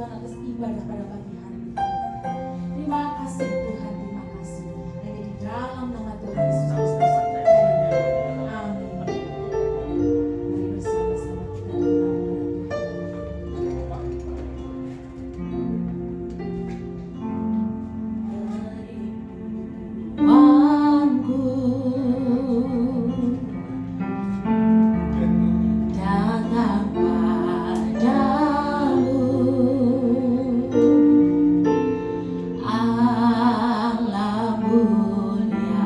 Tuhan atas ibadah pada pagi hari ini. Terima kasih Tuhan, terima kasih. Hanya di dalam nama Tuhan Yesus Kristus. Amin. Mari bersama-sama kita berdoa kepada Tuhan. Tuanku datang padamu, Allah mulia.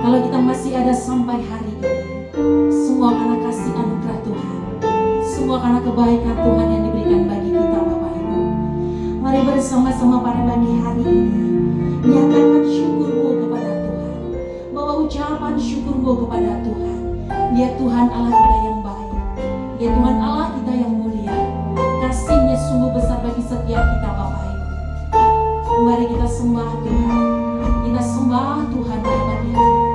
Kalau kita masih ada sampai hari ini, semua karena kasih anugerah Tuhan, semua karena kebaikan Tuhan yang diberikan bagi kita Bapak Ibu. Mari bersama-sama pada pagi hari ini nyatakan syukurmu kepada Tuhan, bawa ucapan syukurmu kepada Tuhan. Dia Tuhan Allah kita yang baik, Dia Tuhan Allah kita yang mulia. Kasih-Nya sungguh besar bagi setiap kita Bapak Ibu. Mari kita sembah Tuhan, kita sembah Tuhan pada pagi hari ini.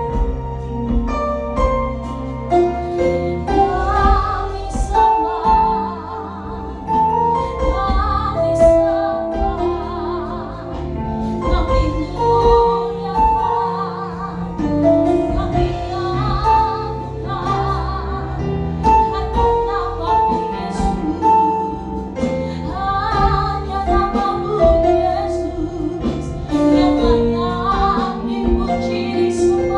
Yesus yang layak dipuji semua.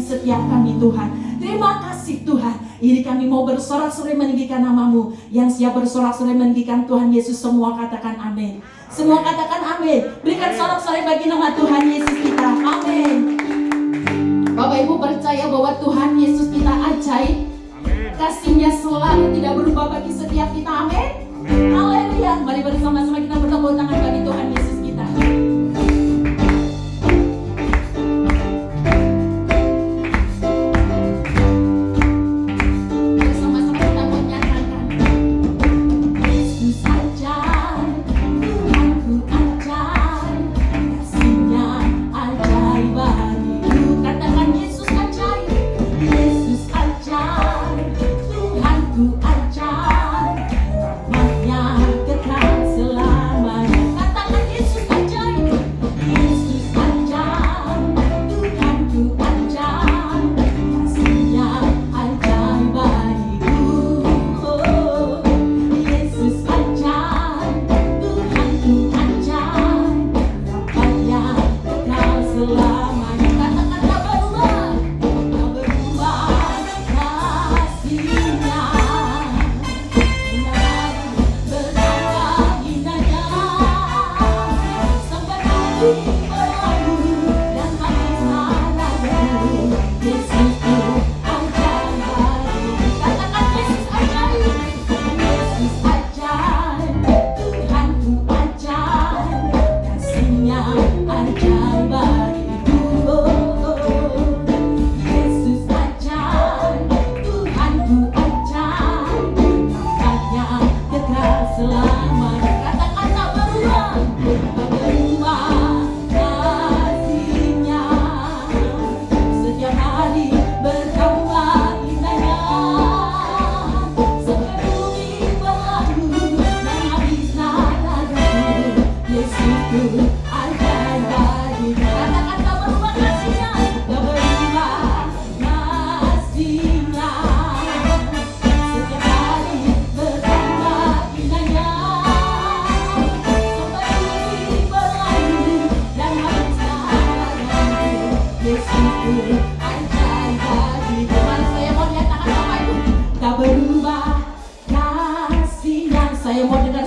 bagi setiap kami Tuhan. Terima kasih Tuhan. Ini kami mau bersorak-sorai meninggikan nama-Mu. Yang siap bersorak-sorai meninggikan Tuhan Yesus, semua katakan amin. Semua katakan amin. Berikan sorak-sorai bagi nama Tuhan Yesus kita. Amin. Bapak Ibu percaya bahwa Tuhan Yesus kita ajaib. Kasih-Nya selalu tidak berubah bagi setiap kita. Amin. Haleluya. Mari bersama-sama kita bertepuk tangan bagi Tuhan Yesus kita.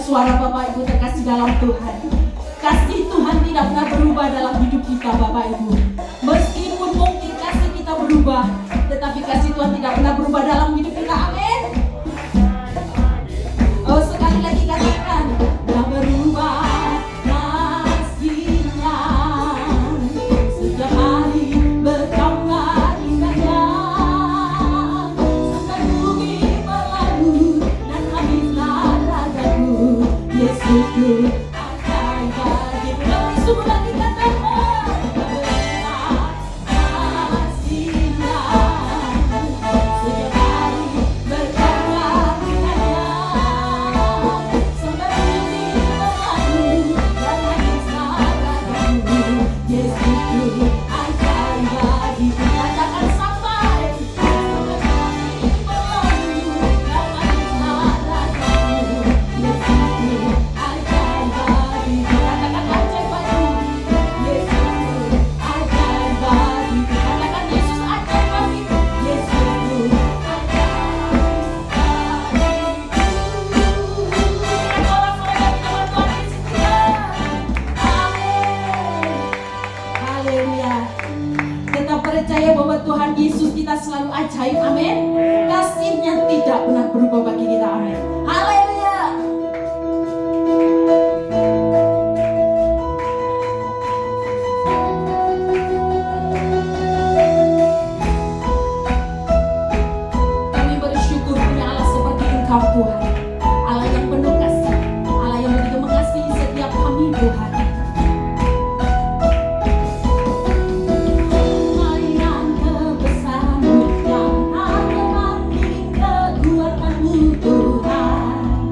Suara Bapak Ibu terkasih dalam Tuhan. Kasih Tuhan tidak pernah berubah dalam hidup kita Bapak Ibu. Meskipun mungkin kasih kita berubah, tetapi kasih Tuhan tidak pernah berubah dalam hidup kita. Amin. Oh, sekali lagi katakan, tak berubah kasih-Nya. Setiap hari bertambah indahnya. Sampai bumi berlalu dan habislah ragaku. Yesusku akan bagi. Kami semua lagi katakan, tak berubah kasih-Nya. Setiap hari bertambah indahnya. Sampai bumi berlalu dan habislah ragaku. Yesusku akan bagi. Katakan sampai bumi berlalu dan habislah ragaku. Yesusku akan bagi. Katakan ajaib bagi. Yesusku akan bagi. Katakan Yesus ajaib bagi. Yesusku akan bagi. Orang mulai dari Tuhan Yesus kita. Amin. Haleluya. Tetap percaya bahwa Tuhan Yesus kita selalu ajaib. Amin. Kasih-Nya tidak pernah berubah bagi kita. Amin. Haleluya. Kami bersyukur punya Allah seperti Engkau Tuhan. Allah yang penuh kasih, Allah yang begitu mengasihi setiap kami Tuhan. Mainan kebesaran-Mu yang tak tanding kekuatan-Mu Tuhan.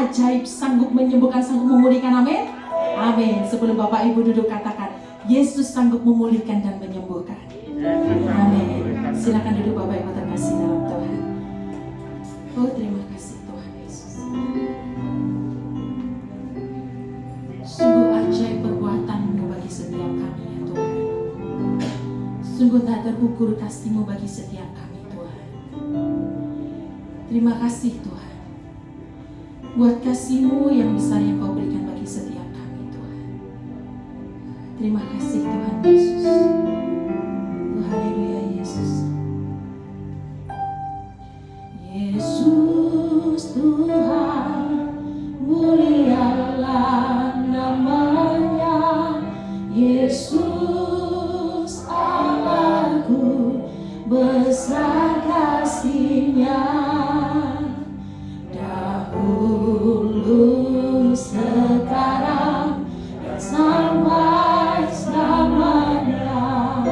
ajaib, sanggup menyembuhkan, sanggup memulihkan. Amin. Amin. Sebelum Bapak Ibu duduk, katakan, Yesus sanggup memulihkan dan menyembuhkan. Amin. Silakan duduk Bapak Ibu terkasih dalam Tuhan. Oh, terima kasih Tuhan Yesus. Sungguh ajaib perbuatan-Mu bagi setiap kami ya Tuhan. Sungguh tak terukur kasih-Mu bagi setiap kami Tuhan. Terima kasih Tuhan buat kasih-Mu yang besar yang Kau berikan bagi setiap kami Tuhan. Terima kasih Tuhan Yesus. Oh, haleluya Yesus. Yesus Tuhan, mulialah nama-Nya. Yesus Allahku, besar kasih-Nya. Dahulu, sekarang, dan sampai selamanya,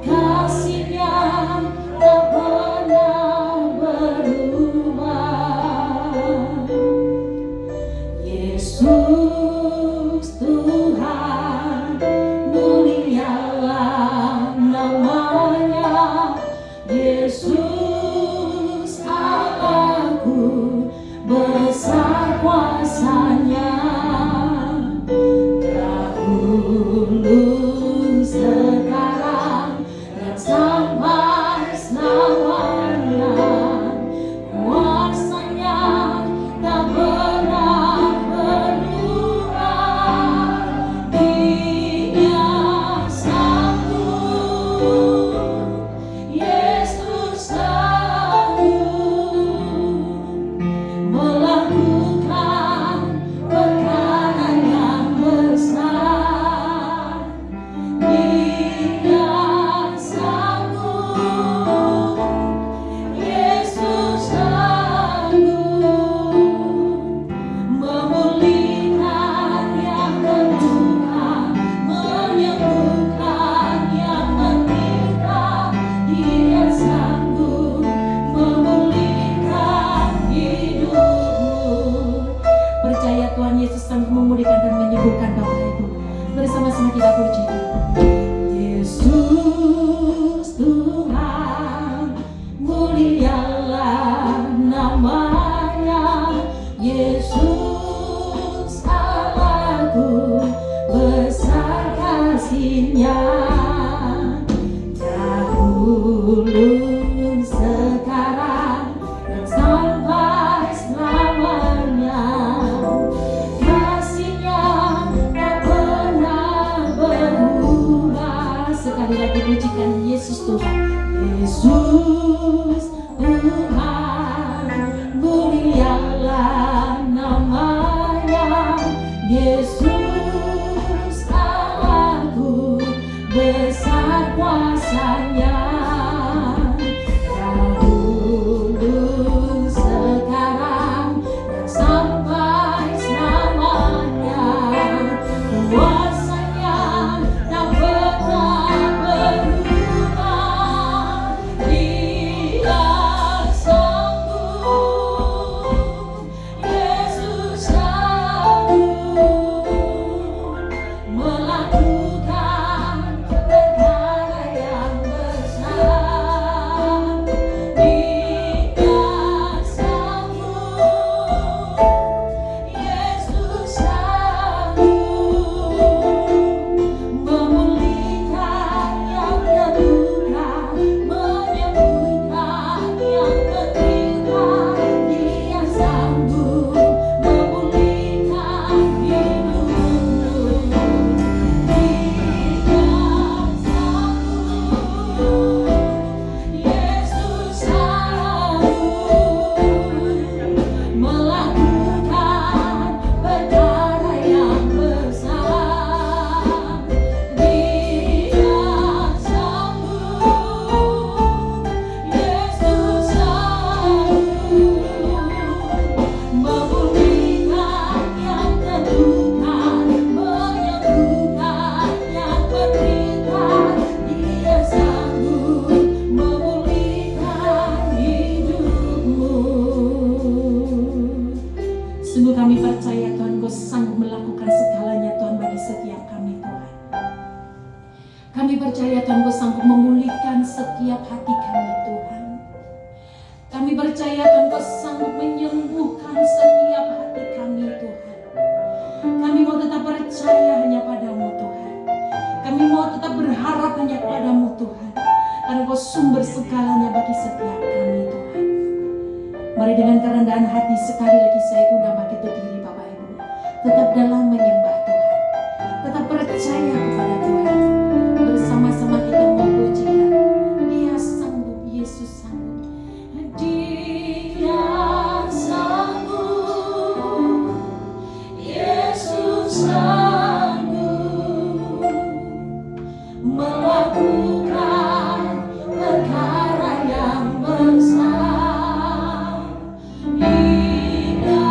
kasih-Nya tak pernah berubah. Yesus Tuhan, mulialah nama-Nya. Yesus Allahku, besar kuasa-Nya. Tuhan Yesus sanggup memulihkan dan menyembuhkan Bapak Ibu. Bersama-sama kita pujikan. Yesus Tuhan, mulialah namanya. Yesus Allahku, besar kasih-Nya. Dahulu, sekarang, dan sampai selamanya. Kasih-Nya tak pernah berubah. Sekali lagi pujikan Yesus Tuhan. Yesus Tuhan, mulialah namanya. Yesus Allahku, besar kuasa-Nya. Dahulu, sekarang, dan sampai selamanya. Kuasa-Nya tak pernah berubah. Dia sanggup, Yesus sanggup melakukan perkara yang besar. Dia sanggup, Yesus sanggup memulihkan yang terluka, menyembuhkan yang menderita. Dia sanggup memulihkan hidupmu. Dia sanggup, Yesus sanggup melakukan perkara yang besar. Dia sanggup, Yesus sanggup memulihkan yang terluka, menyembuhkan yang menderita. Dia sanggup memulihkan hidupmu. Sungguh kami percaya Tuhan, Kau sanggup melakukan segalanya Tuhan bagi setiap kami Tuhan. Kami percaya Tuhan, Kau sanggup memulihkan setiap hati kami Tuhan. Kami percaya Tuhan, Kau sanggup menyembuhkan setiap hati kami Tuhan. Kami mau tetap percaya hanya padamu Tuhan. Kami mau tetap berharap hanya padamu Tuhan. Karena Kau sumber segalanya bagi setiap kami Tuhan. Mari dengan kerendahan hati sekali lagi saya undang bagi diri Bapak Ibu. Tetap dalam menyembah Tuhan. Tetap percaya kepada Tuhan. Bersama-sama kita memujikan. Dia sanggup, Yesus sanggup. Dia sanggup, Yesus sanggup melakukan perkara yang besar. Dia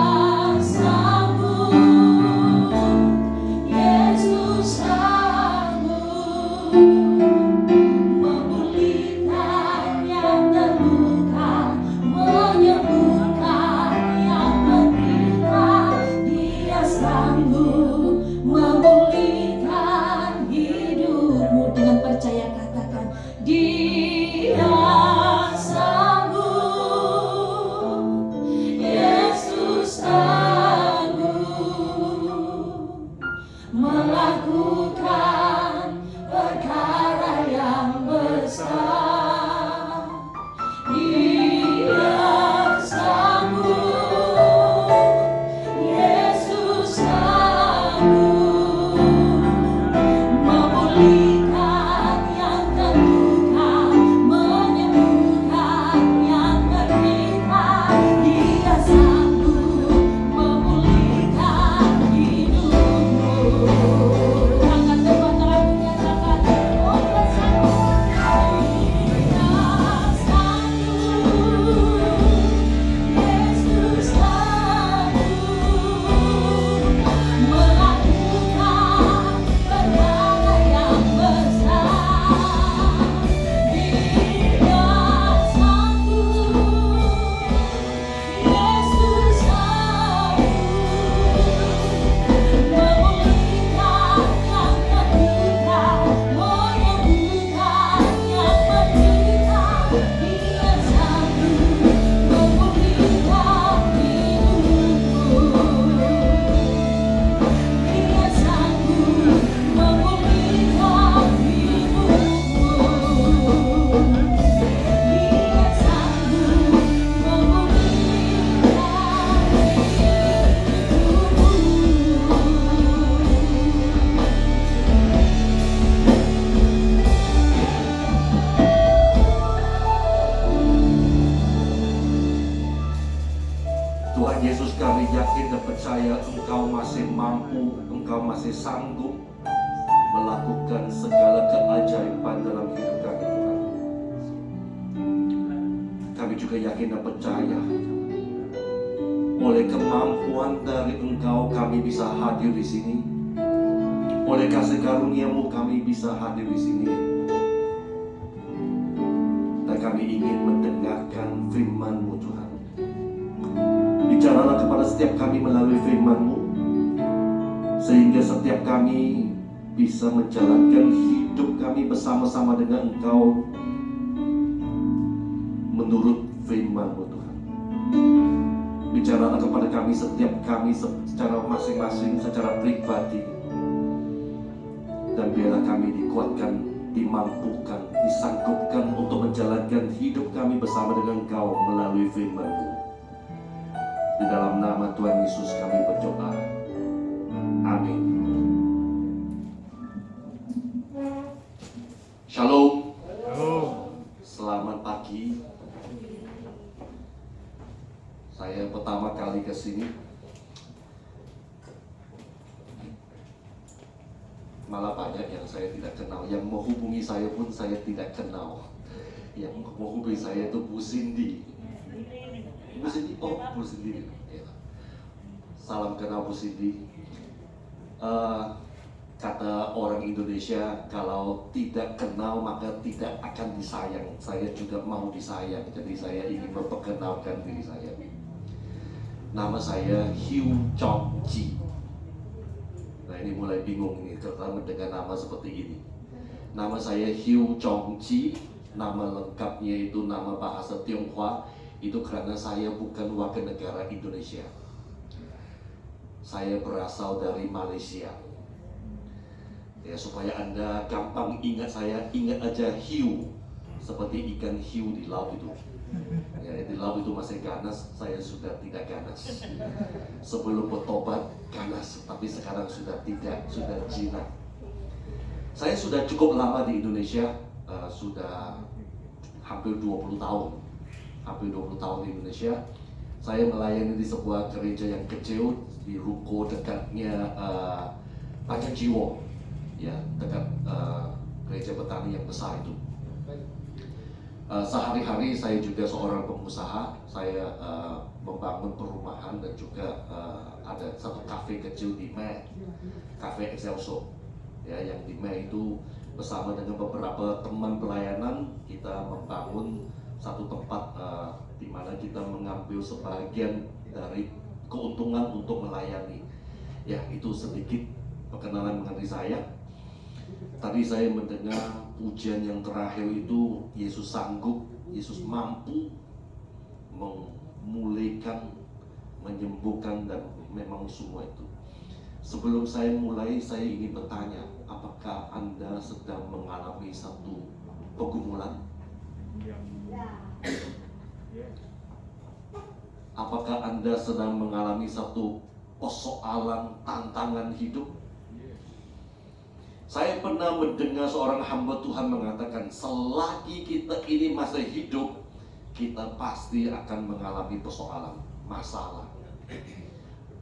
yakin dan percaya Engkau masih mampu, Engkau masih sanggup melakukan segala keajaiban dalam hidup kami, Tuhan. Kami juga yakin dan percaya oleh kemampuan dari Engkau kami bisa hadir di sini. Oleh kasih karunia-Mu kami bisa hadir di sini. Dan kami ingin mendengarkan firman-Mu, Tuhan. Bicaralah kepada setiap kami melalui firman-Mu, sehingga setiap kami bisa menjalankan hidup kami bersama-sama dengan Engkau menurut firman-Mu, Tuhan. Bicaralah kepada kami, setiap kami secara masing-masing, secara pribadi. Dan biarlah kami dikuatkan, dimampukan, disanggupkan untuk menjalankan hidup kami bersama dengan Engkau melalui firman-Mu. Di dalam nama Tuhan Yesus kami berdoa. Amin. Shalom. Selamat pagi. Saya pertama kali ke sini. Malah banyak yang saya tidak kenal. Yang menghubungi saya pun saya tidak kenal. Yang menghubungi saya itu Bu Cindy. Bu Cindy, oh Bu Cindy. Ya. Salam kenal Bu Cindy. Kata orang Indonesia, kalau tidak kenal maka tidak akan disayang. Saya juga mau disayang, jadi saya ingin memperkenalkan diri saya. Nama saya Hugh Chong Chi. Nah ini mulai bingung nih karena mendengar nama seperti ini. Nama saya Hugh Chong Chi. Nama lengkapnya itu nama bahasa Tionghoa. Itu karena saya bukan warga negara Indonesia. Saya berasal dari Malaysia. Ya, supaya Anda gampang ingat saya, ingat aja hiu, seperti ikan hiu di laut itu. Ya, di laut itu masih ganas, saya sudah tidak ganas. Sebelum bertobat ganas, tapi sekarang sudah tidak, sudah jinak. Saya sudah cukup lama di Indonesia, sudah hampir 20 tahun. Hampir 20 tahun di Indonesia. Saya melayani di sebuah gereja yang kecil di ruko dekatnya Panjang ya, dekat gereja petani yang besar itu. Sehari-hari saya juga seorang pengusaha. Saya membangun perumahan dan juga ada satu kafe kecil di Mei, Cafe Excelso, ya, yang di Mei itu bersama dengan beberapa teman pelayanan kita membangun satu tempat di mana kita mengambil sebagian dari keuntungan untuk melayani. Ya, itu sedikit perkenalan mengenai saya. Tadi saya mendengar pujian yang terakhir itu, Yesus sanggup, Yesus mampu memulihkan, menyembuhkan, dan memang semua itu. Sebelum saya mulai, saya ingin bertanya, apakah Anda sedang mengalami satu pergumulan? Apakah Anda sedang mengalami satu persoalan, tantangan hidup? Saya pernah mendengar seorang hamba Tuhan mengatakan, selagi kita ini masih hidup, kita pasti akan mengalami persoalan, masalah.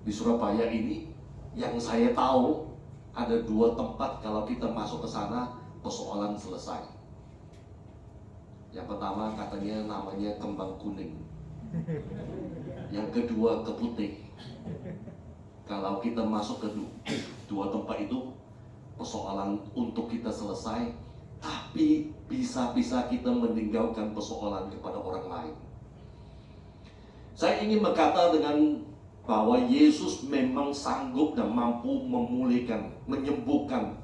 Di Surabaya ini, yang saya tahu, ada 2 tempat kalau kita masuk ke sana, persoalan selesai. Yang pertama katanya namanya Kembang Kuning. Yang kedua Keputih. Kalau kita masuk ke 2 tempat itu, persoalan untuk kita selesai, tapi bisa-bisa kita meninggalkan persoalan kepada orang lain. Saya ingin berkata dengan bahwa Yesus memang sanggup dan mampu memulihkan, menyembuhkan.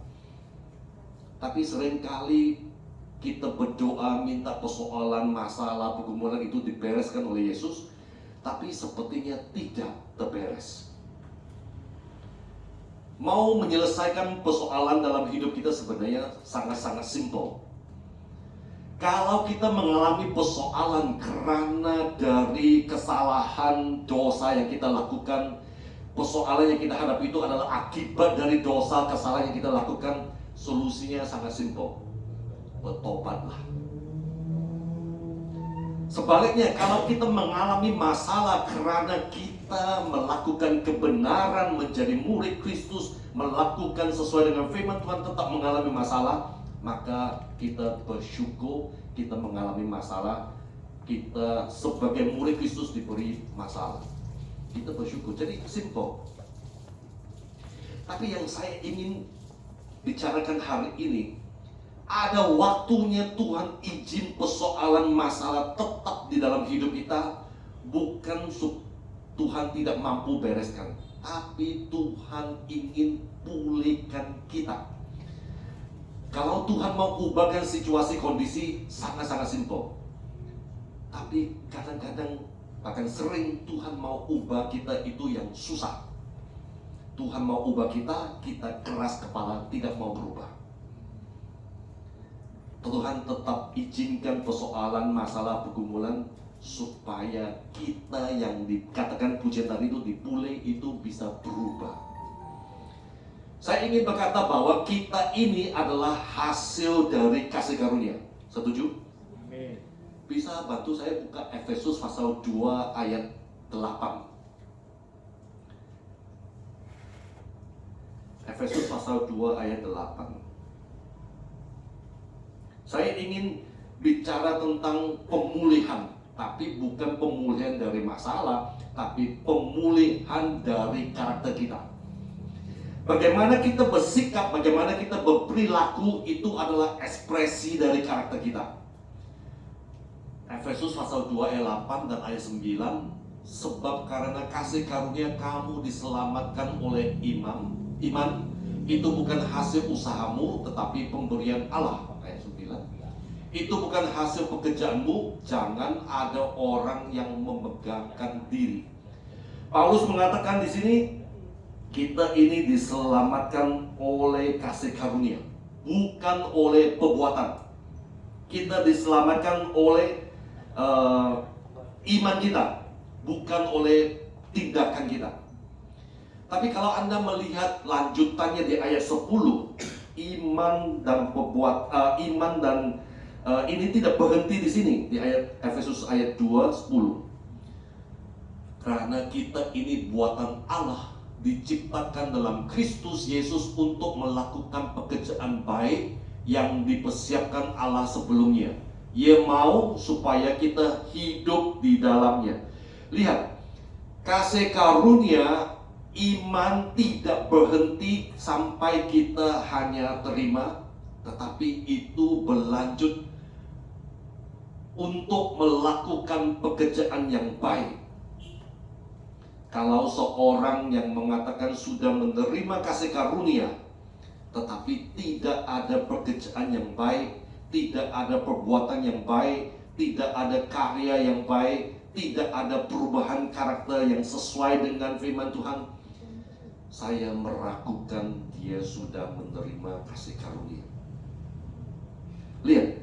Tapi seringkali kita berdoa minta persoalan, masalah, pergumulan itu dibereskan oleh Yesus, tapi sepertinya tidak terberes. Mau menyelesaikan persoalan dalam hidup kita sebenarnya sangat-sangat simpel. Kalau kita mengalami persoalan karena dari kesalahan, dosa yang kita lakukan, persoalan yang kita hadapi itu adalah akibat dari dosa, kesalahan yang kita lakukan, solusinya sangat simpel. Bertobatlah. Sebaliknya, kalau kita mengalami masalah karena kita kita melakukan kebenaran, menjadi murid Kristus, melakukan sesuai dengan firman Tuhan, tetap mengalami masalah, maka kita bersyukur. Kita mengalami masalah, kita sebagai murid Kristus diberi masalah, kita bersyukur. Jadi simple. Tapi yang saya ingin bicarakan hari ini, ada waktunya Tuhan izin persoalan masalah tetap di dalam hidup kita. Bukan Tuhan tidak mampu bereskan, tapi Tuhan ingin pulihkan kita. Kalau Tuhan mau ubahkan situasi kondisi, sangat-sangat simple. Tapi kadang-kadang, bahkan sering Tuhan mau ubah kita itu yang susah. Tuhan mau ubah kita, kita keras kepala, tidak mau berubah. Tuhan tetap izinkan persoalan, masalah, pergumulan, supaya kita yang dikatakan pujian tadi itu dipulih, itu bisa berubah. Saya ingin berkata bahwa kita ini adalah hasil dari kasih karunia. Setuju? Amin. Bisa bantu saya buka Efesus pasal 2 ayat 8. Efesus pasal 2 ayat 8. Saya ingin bicara tentang pemulihan, tapi bukan pemulihan dari masalah, tapi pemulihan dari karakter kita. Bagaimana kita bersikap, bagaimana kita berperilaku, itu adalah ekspresi dari karakter kita. Efesus pasal 2 ayat 8 dan ayat 9. Sebab karena kasih karunia kamu diselamatkan oleh iman. Iman itu bukan hasil usahamu, tetapi pemberian Allah. Ayat 9. Itu bukan hasil pekerjaanmu, jangan ada orang yang memegahkan diri. Paulus mengatakan di sini, kita ini diselamatkan oleh kasih karunia, bukan oleh perbuatan. Kita diselamatkan oleh iman kita, bukan oleh tindakan kita. Tapi kalau Anda melihat lanjutannya di ayat 10, iman dan ini tidak berhenti di sini di ayat Efesus ayat 2:10. Karena kita ini buatan Allah, diciptakan dalam Kristus Yesus untuk melakukan pekerjaan baik yang dipersiapkan Allah sebelumnya. Ia mau supaya kita hidup di dalamnya. Lihat, kasih karunia iman tidak berhenti sampai kita hanya terima, tetapi itu berlanjut untuk melakukan pekerjaan yang baik. Kalau seorang yang mengatakan sudah menerima kasih karunia, tetapi tidak ada pekerjaan yang baik, tidak ada perbuatan yang baik, tidak ada karya yang baik, tidak ada perubahan karakter yang sesuai dengan firman Tuhan, saya meragukan dia sudah menerima kasih karunia. Lihat,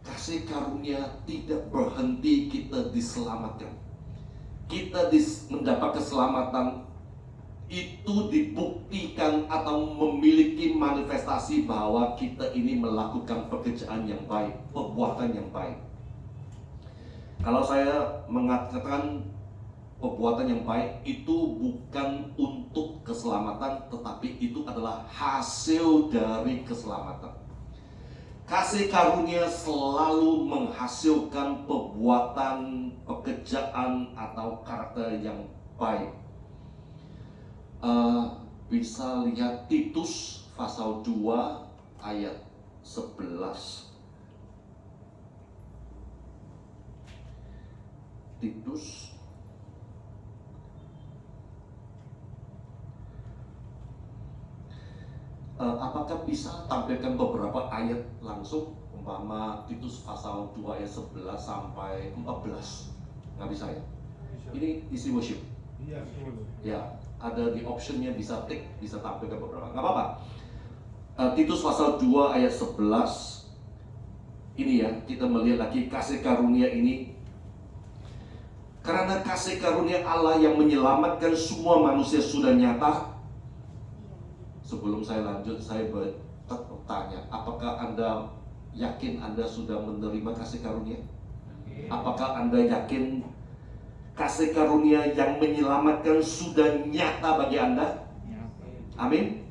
kasih karunia tidak berhenti kita diselamatkan. Kita mendapat keselamatan itu dibuktikan atau memiliki manifestasi bahwa kita ini melakukan pekerjaan yang baik, perbuatan yang baik. Kalau saya mengatakan perbuatan yang baik itu bukan untuk keselamatan, tetapi itu adalah hasil dari keselamatan. Kasih karunia selalu menghasilkan perbuatan, pekerjaan, atau karakter yang baik. Bisa lihat Titus pasal 2 ayat 11. Titus apakah bisa tampilkan beberapa ayat langsung, umpama Titus pasal 2 ayat 11 sampai 14? Nggak bisa ya? Ini isi worship. Iya, betul. Ya, ada di optionnya, bisa tik, bisa tampilkan beberapa. Nggak apa-apa. Titus pasal 2 ayat 11. Ini ya, kita melihat lagi kasih karunia ini. Karena kasih karunia Allah yang menyelamatkan semua manusia sudah nyata. Sebelum saya lanjut, saya bertanya, apakah Anda yakin Anda sudah menerima kasih karunia? Apakah Anda yakin kasih karunia yang menyelamatkan sudah nyata bagi Anda? Amin.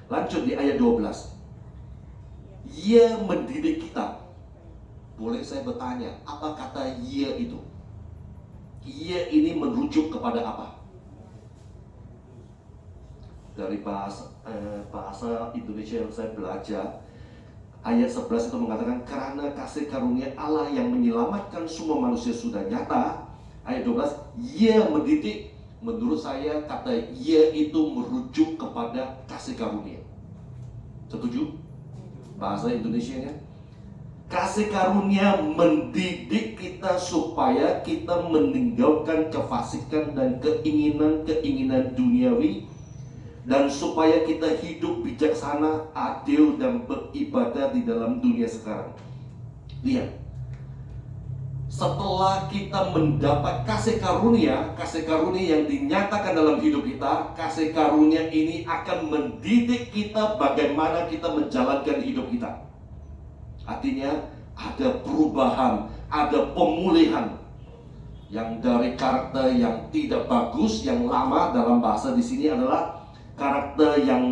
Lanjut di ayat 12. Ia mendidik kita. Boleh saya bertanya, apa kata ia itu? Ia ini merujuk kepada apa? Dari bahasa Indonesia yang saya belajar, ayat 11 itu mengatakan, karena kasih karunia Allah yang menyelamatkan semua manusia sudah nyata. Ayat 12, ia mendidik. Menurut saya kata ia itu merujuk kepada kasih karunia. Setuju? Bahasa Indonesianya, kasih karunia mendidik kita supaya kita meninggalkan kefasikan dan keinginan-keinginan duniawi, dan supaya kita hidup bijaksana, adil, dan beribadah di dalam dunia sekarang. Lihat, setelah kita mendapat kasih karunia yang dinyatakan dalam hidup kita, kasih karunia ini akan mendidik kita bagaimana kita menjalankan hidup kita. Artinya ada perubahan, ada pemulihan yang dari karakter yang tidak bagus, yang lama, dalam bahasa di sini adalah karakter yang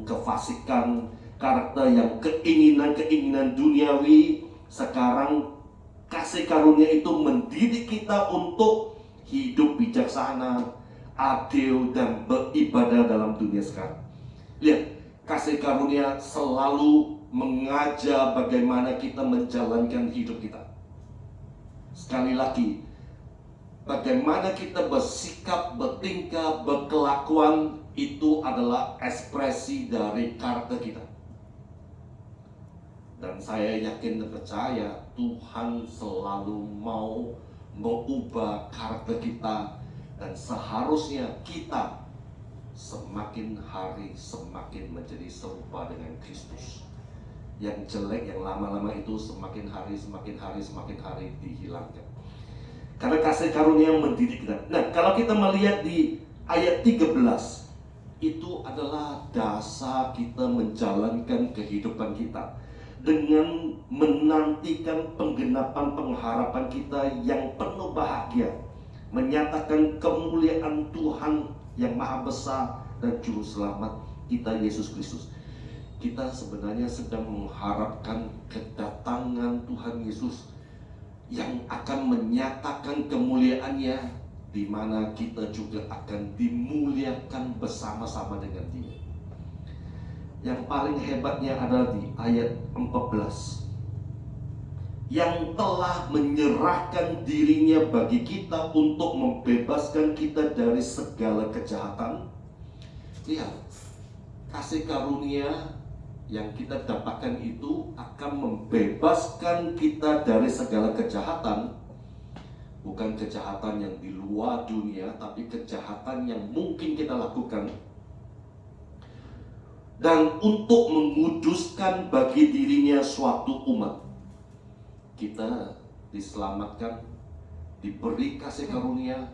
kefasikan, karakter yang keinginan-keinginan duniawi. Sekarang kasih karunia itu mendidik kita untuk hidup bijaksana, adil, dan beribadah dalam dunia sekarang. Lihat, kasih karunia selalu mengajar bagaimana kita menjalankan hidup kita. Sekali lagi, bagaimana kita bersikap, bertingkah, berkelakuan, itu adalah ekspresi dari karakter kita. Dan saya yakin dan percaya Tuhan selalu mau mengubah karakter kita, dan seharusnya kita semakin hari semakin menjadi serupa dengan Kristus. Yang jelek, yang lama-lama itu semakin hari dihilangkan. Karena kasih karunia mendidik kita. Nah, kalau kita melihat di ayat 13, itu adalah dasar kita menjalankan kehidupan kita dengan menantikan penggenapan pengharapan kita yang penuh bahagia, menyatakan kemuliaan Tuhan yang maha besar dan juru selamat kita, Yesus Kristus. Kita sebenarnya sedang mengharapkan kedatangan Tuhan Yesus yang akan menyatakan kemuliaannya, di mana kita juga akan dimuliakan bersama-sama dengan Dia. Yang paling hebatnya adalah di ayat 14, yang telah menyerahkan dirinya bagi kita untuk membebaskan kita dari segala kejahatan. Lihat, kasih karunia yang kita dapatkan itu akan membebaskan kita dari segala kejahatan. Bukan kejahatan yang di luar dunia, tapi kejahatan yang mungkin kita lakukan. Dan untuk menguduskan bagi dirinya suatu umat. Kita diselamatkan, diberi kasih karunia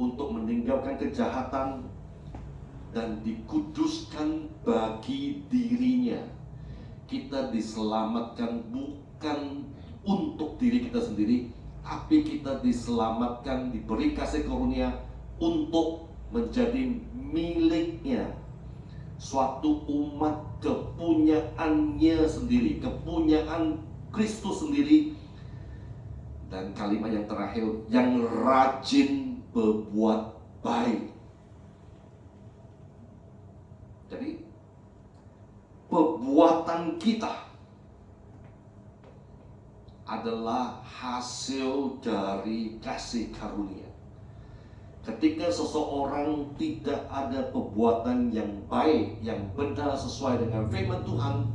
untuk meninggalkan kejahatan, dan dikuduskan bagi dirinya. Kita diselamatkan bukan untuk diri kita sendiri, tapi kita diselamatkan, diberi kasih karunia untuk menjadi miliknya, suatu umat kepunyaannya sendiri, kepunyaan Kristus sendiri. Dan kalimat yang terakhir, yang rajin berbuat baik. Jadi perbuatan kita adalah hasil dari kasih karunia. Ketika seseorang tidak ada perbuatan yang baik, yang benar sesuai dengan firman Tuhan,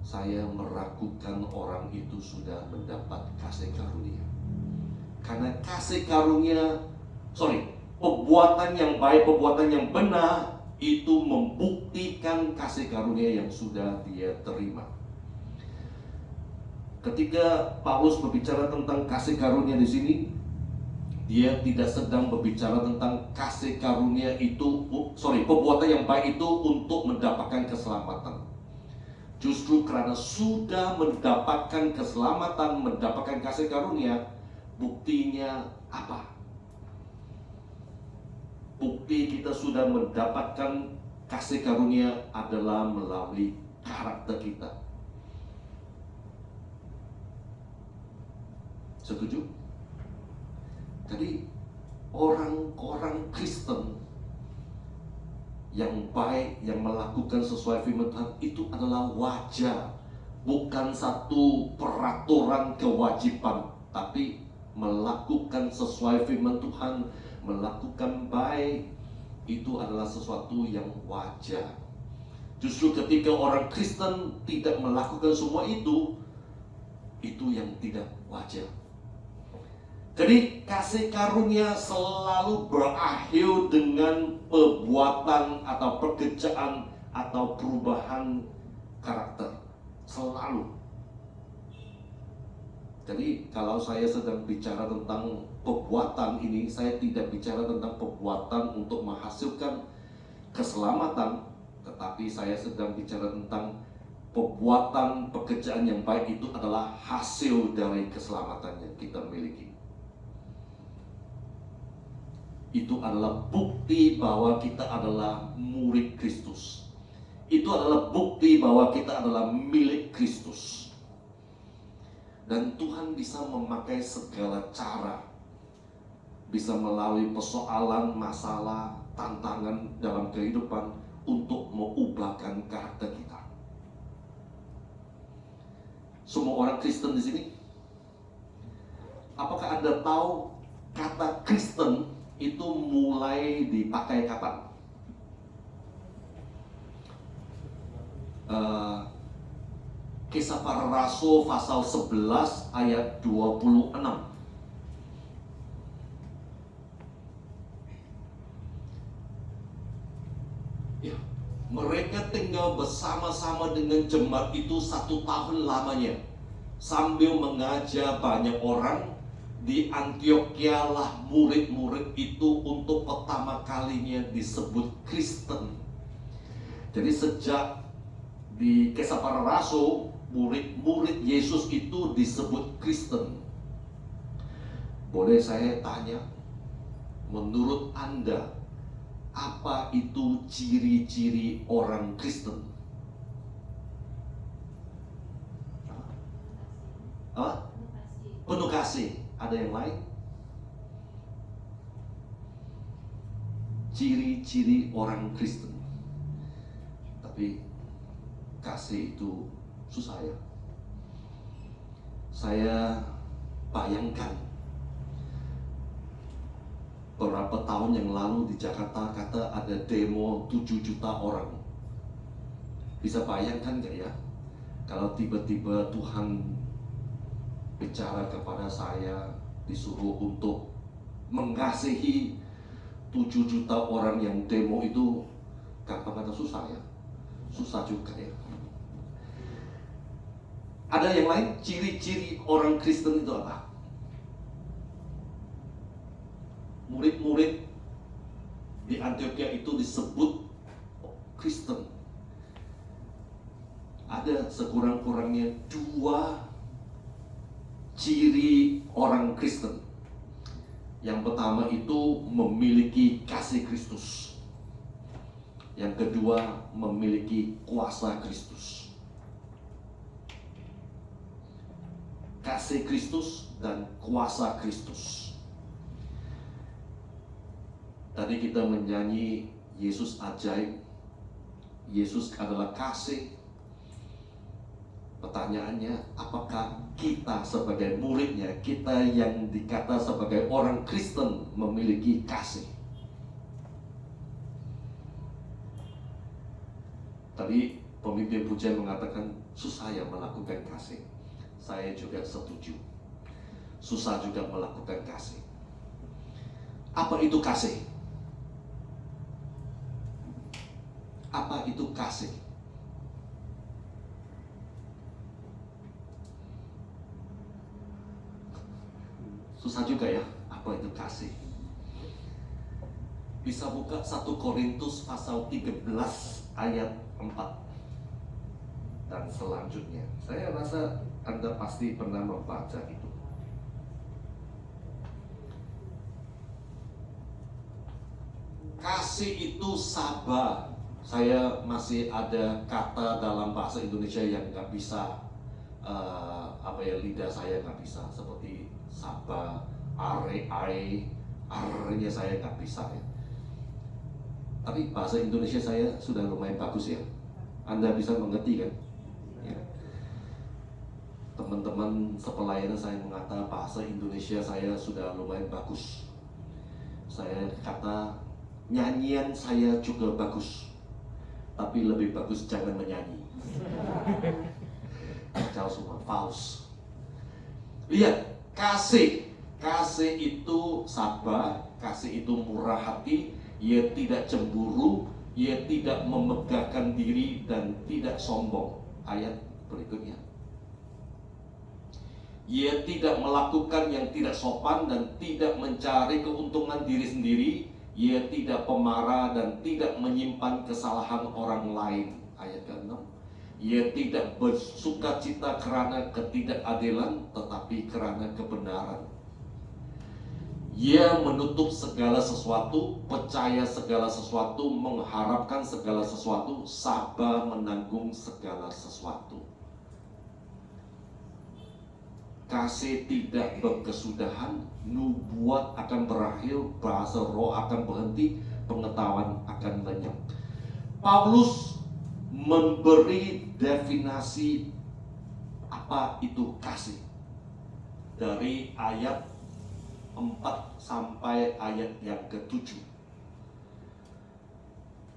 saya meragukan orang itu sudah mendapat kasih karunia. Karena kasih karunia, perbuatan yang baik, perbuatan yang benar, itu membuktikan kasih karunia yang sudah dia terima. Ketika Paulus berbicara tentang kasih karunia di sini, dia tidak sedang berbicara tentang kasih karunia itu, perbuatan yang baik itu untuk mendapatkan keselamatan. Justru karena sudah mendapatkan keselamatan, mendapatkan kasih karunia, buktinya Apa? Bukti kita sudah mendapatkan kasih karunia adalah melalui karakter kita. Setuju? Jadi orang-orang Kristen yang baik, yang melakukan sesuai firman Tuhan itu adalah wajar, bukan satu peraturan kewajiban, tapi melakukan sesuai firman Tuhan, melakukan baik itu adalah sesuatu yang wajar. Justru ketika orang Kristen tidak melakukan semua itu yang tidak wajar. Jadi kasih karunia selalu berakhir dengan perbuatan atau pekerjaan atau perubahan karakter. Selalu. Jadi kalau saya sedang bicara tentang perbuatan ini, saya tidak bicara tentang perbuatan untuk menghasilkan keselamatan, tetapi saya sedang bicara tentang perbuatan pekerjaan yang baik itu adalah hasil dari keselamatan yang kita miliki. Itu adalah bukti bahwa kita adalah murid Kristus. Itu adalah bukti bahwa kita adalah milik Kristus. Dan Tuhan bisa memakai segala cara, bisa melalui persoalan, masalah, tantangan dalam kehidupan untuk mengubahkan karakter kita. Semua orang Kristen di sini, apakah Anda tahu kata Kristen itu mulai dipakai kapan? Kisah Para Rasul pasal 11 ayat 26. Ya, mereka tinggal bersama-sama dengan jemaat itu 1 tahun lamanya, sambil mengajar banyak orang. Di Antioquia lah murid-murid itu untuk pertama kalinya disebut Kristen. Jadi sejak di Kisah Para Rasul, murid-murid Yesus itu disebut Kristen. Boleh saya tanya, menurut Anda, apa itu ciri-ciri orang Kristen? Apa? Penuh kasih. Ada yang lain? Ciri-ciri orang Kristen. Tapi kasih itu susah ya. Saya bayangkan beberapa tahun yang lalu di Jakarta kata ada demo 7 juta orang. Bisa bayangkan gak ya, kalau tiba-tiba Tuhan bicara kepada saya, disuruh untuk mengasihi 7 juta orang yang demo itu, gampang atau susah ya? Susah juga ya. Ada yang lain, ciri-ciri orang Kristen itu apa? Murid-murid di Antioquia itu disebut Kristen. Ada sekurang-kurangnya 2 ciri orang Kristen. Yang pertama itu memiliki kasih Kristus. Yang kedua memiliki kuasa Kristus. Kasih Kristus dan kuasa Kristus. Tadi kita menyanyi Yesus ajaib. Yesus adalah kasih. Pertanyaannya, apakah kita sebagai muridnya, kita yang dikata sebagai orang Kristen memiliki kasih? Tadi pemimpin pujian mengatakan susah ya melakukan kasih. Saya juga setuju. Susah juga melakukan kasih. Apa itu kasih? Apa itu kasih? Susah juga ya, apa itu kasih? Bisa buka 1 Korintus pasal 13 ayat 4 dan selanjutnya. Saya rasa Anda pasti pernah membaca itu. 1 Kasih itu sabar. Saya masih ada kata dalam bahasa Indonesia yang nggak bisa, lidah saya nggak bisa, seperti sabar, are-nya saya nggak bisa ya. Tapi bahasa Indonesia saya sudah lumayan bagus ya. Anda bisa mengerti kan? Ya. Teman-teman sepelayanan saya mengatakan bahasa Indonesia saya sudah lumayan bagus. Saya kata nyanyian saya juga bagus, tapi lebih bagus jangan menyanyi. Kacau semua, false. Lihat, kasih itu sabar, kasih itu murah hati, ia tidak cemburu, ia tidak memegahkan diri dan tidak sombong. Ayat berikutnya. Ia tidak melakukan yang tidak sopan dan tidak mencari keuntungan diri sendiri. Ia tidak pemarah dan tidak menyimpan kesalahan orang lain. Ayat ke-6. Ia tidak bersukacita karena ketidakadilan, tetapi karena kebenaran. Ia menutup segala sesuatu, percaya segala sesuatu, mengharapkan segala sesuatu, sabar menanggung segala sesuatu. Kasih tidak berkesudahan, nubuat akan berakhir, bahasa roh akan berhenti, pengetahuan akan lenyap. Paulus memberi definisi apa itu kasih dari ayat 4 sampai ayat yang ke-7.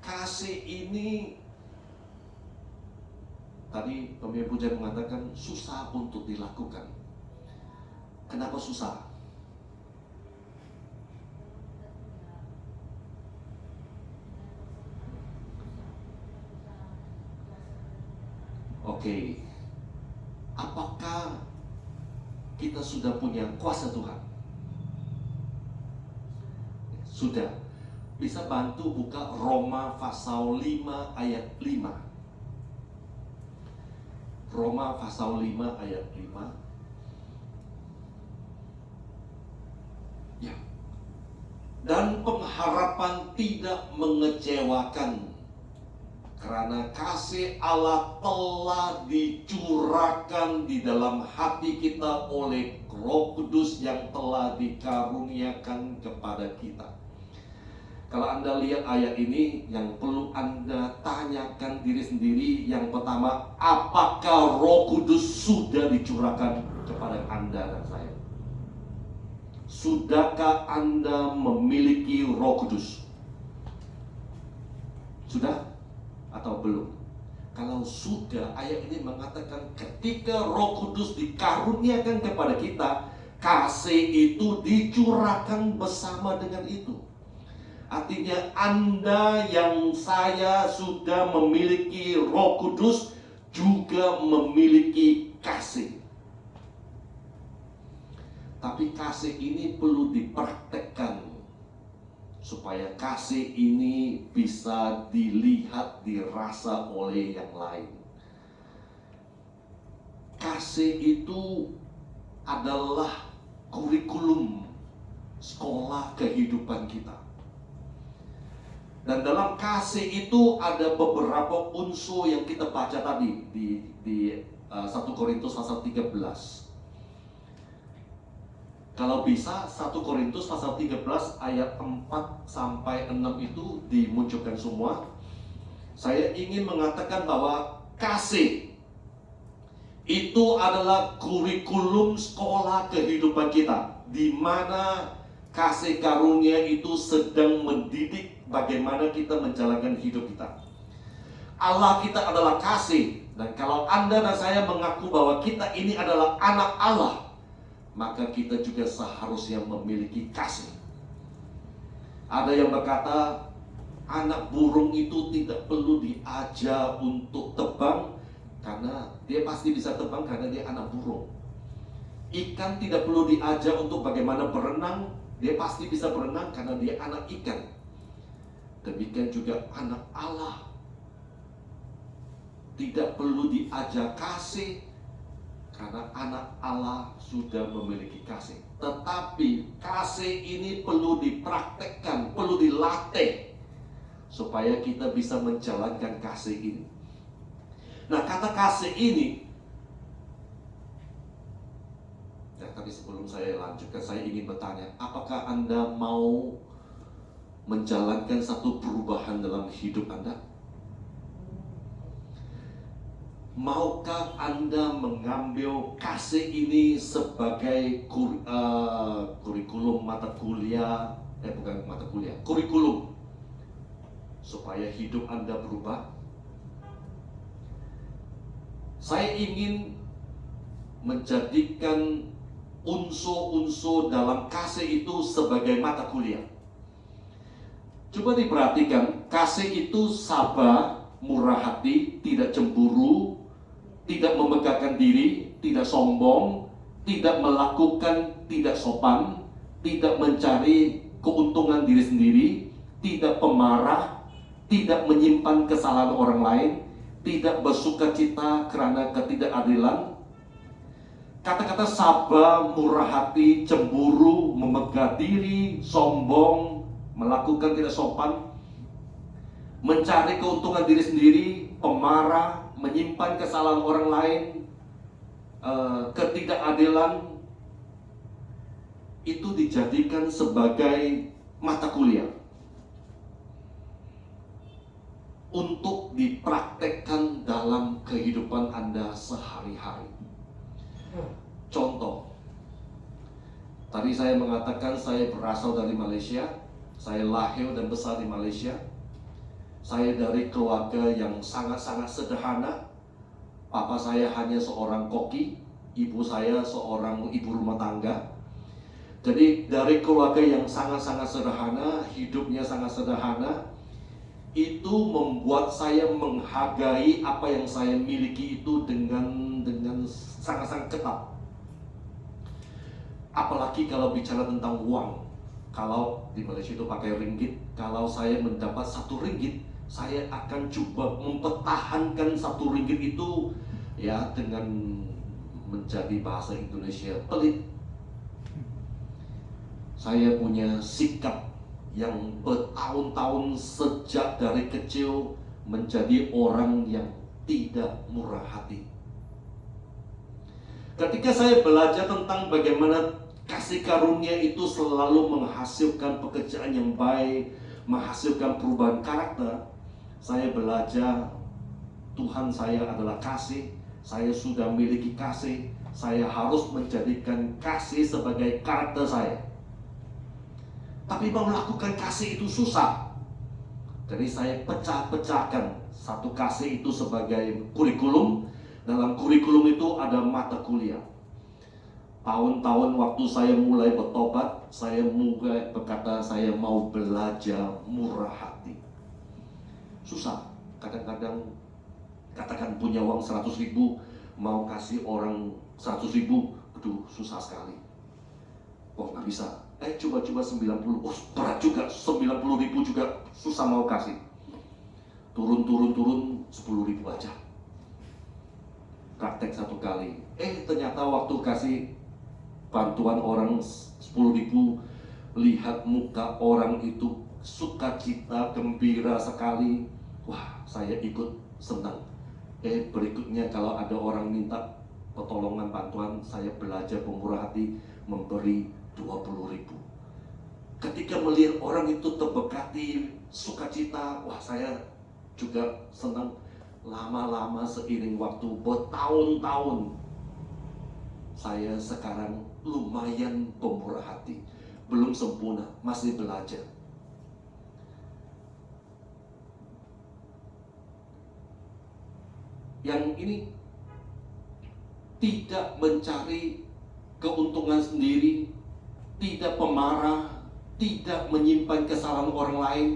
Kasih ini tadi pemimpin pujian mengatakan susah untuk dilakukan. Kenapa susah? Oke. Apakah kita sudah punya kuasa Tuhan? Sudah. Bisa bantu buka Roma pasal 5 ayat 5. Roma pasal 5 ayat 5. Ya. Dan pengharapan tidak mengecewakan, karena kasih Allah telah dicurahkan di dalam hati kita oleh Roh Kudus yang telah dikaruniakan kepada kita. Kalau Anda lihat ayat ini, yang perlu Anda tanyakan diri sendiri, yang pertama, apakah Roh Kudus sudah dicurahkan kepada Anda dan saya? Sudahkah Anda memiliki Roh Kudus? Sudah atau belum? Kalau sudah, ayat ini mengatakan ketika Roh Kudus dikaruniakan kepada kita, kasih itu dicurahkan bersama dengan itu. Artinya Anda yang saya sudah memiliki Roh Kudus juga memiliki kasih. Tapi kasih ini perlu dipraktekkan supaya kasih ini bisa dilihat, dirasa oleh yang lain. Kasih itu adalah kurikulum sekolah kehidupan kita. Dan dalam kasih itu ada beberapa unsur yang kita baca tadi di 1 Korintus pasal 13. Kalau bisa 1 Korintus pasal 13 ayat 4 sampai 6 itu dimunculkan semua. Saya ingin mengatakan bahwa kasih itu adalah kurikulum sekolah kehidupan kita, di mana kasih karunia itu sedang mendidik bagaimana kita menjalankan hidup kita. Allah kita adalah kasih, dan kalau Anda dan saya mengaku bahwa kita ini adalah anak Allah, maka kita juga seharusnya memiliki kasih. Ada yang berkata, anak burung itu tidak perlu diajar untuk terbang, karena dia pasti bisa terbang karena dia anak burung. Ikan tidak perlu diajar untuk bagaimana berenang, dia pasti bisa berenang karena dia anak ikan. Demikian juga anak Allah tidak perlu diajar kasih, karena anak Allah sudah memiliki kasih. Tetapi kasih ini perlu dipraktekkan, perlu dilatih. supaya kita bisa menjalankan kasih ini. Nah, kata kasih ini, ya, tapi sebelum saya lanjutkan, saya ingin bertanya, apakah Anda mau menjalankan satu perubahan dalam hidup Anda? Maukah Anda mengambil kasih ini sebagai kurikulum mata kuliah, bukan mata kuliah, kurikulum, supaya hidup Anda berubah? Saya ingin menjadikan unsur-unsur dalam kasih itu sebagai mata kuliah. Coba diperhatikan, kasih itu sabar, murah hati, tidak cemburu, tidak memegahkan diri, tidak sombong, tidak melakukan tidak sopan, tidak mencari keuntungan diri sendiri, tidak pemarah, tidak menyimpan kesalahan orang lain, tidak bersukacita karena ketidakadilan. Kata-kata sabar, murah hati, cemburu, memegah diri, sombong, melakukan tidak sopan, mencari keuntungan diri sendiri, pemarah, menyimpan kesalahan orang lain, ketidakadilan, itu dijadikan sebagai mata kuliah untuk dipraktekkan dalam kehidupan Anda sehari-hari. Contoh, tadi saya mengatakan saya berasal dari Malaysia, saya lahir dan besar di Malaysia. Saya dari keluarga yang sangat-sangat sederhana. Papa saya hanya seorang koki, ibu saya seorang ibu rumah tangga. Jadi dari keluarga yang sangat-sangat sederhana, hidupnya sangat sederhana, itu membuat saya menghargai apa yang saya miliki itu dengan sangat-sangat ketat. Apalagi kalau bicara tentang uang. Kalau di Malaysia itu pakai ringgit, kalau saya mendapat 1 ringgit, saya akan coba mempertahankan 1 ringgit itu ya dengan menjadi bahasa Indonesia pelit. Saya punya sikap yang bertahun-tahun sejak dari kecil menjadi orang yang tidak murah hati. Ketika saya belajar tentang bagaimana kasih karunia itu selalu menghasilkan pekerjaan yang baik, menghasilkan perubahan karakter, saya belajar Tuhan saya adalah kasih, saya sudah memiliki kasih, saya harus menjadikan kasih sebagai karakter saya. Tapi mau melakukan kasih itu susah. Jadi saya pecah-pecahkan satu kasih itu sebagai kurikulum. Dalam kurikulum itu ada mata kuliah. Tahun-tahun waktu saya mulai bertobat, saya mulai berkata saya mau belajar murah hati. Susah, kadang-kadang katakan punya uang 100.000, mau kasih orang 100.000, aduh susah sekali. Oh nggak bisa, coba-coba 90, oh berat juga, 90.000 juga susah mau kasih. Turun 10.000 aja. Praktek 1 kali, ternyata waktu kasih bantuan orang 10.000, lihat muka orang itu sukacita, gembira sekali. Wah, saya ikut senang. Berikutnya kalau ada orang minta pertolongan bantuan, saya belajar pemurah hati, memberi 20.000. Ketika melihat orang itu terberkati, sukacita, wah saya juga senang. Lama-lama seiring waktu bertahun-tahun, saya sekarang lumayan pemurah hati. Belum sempurna, masih belajar. Yang ini tidak mencari keuntungan sendiri, tidak pemarah, tidak menyimpan kesalahan orang lain.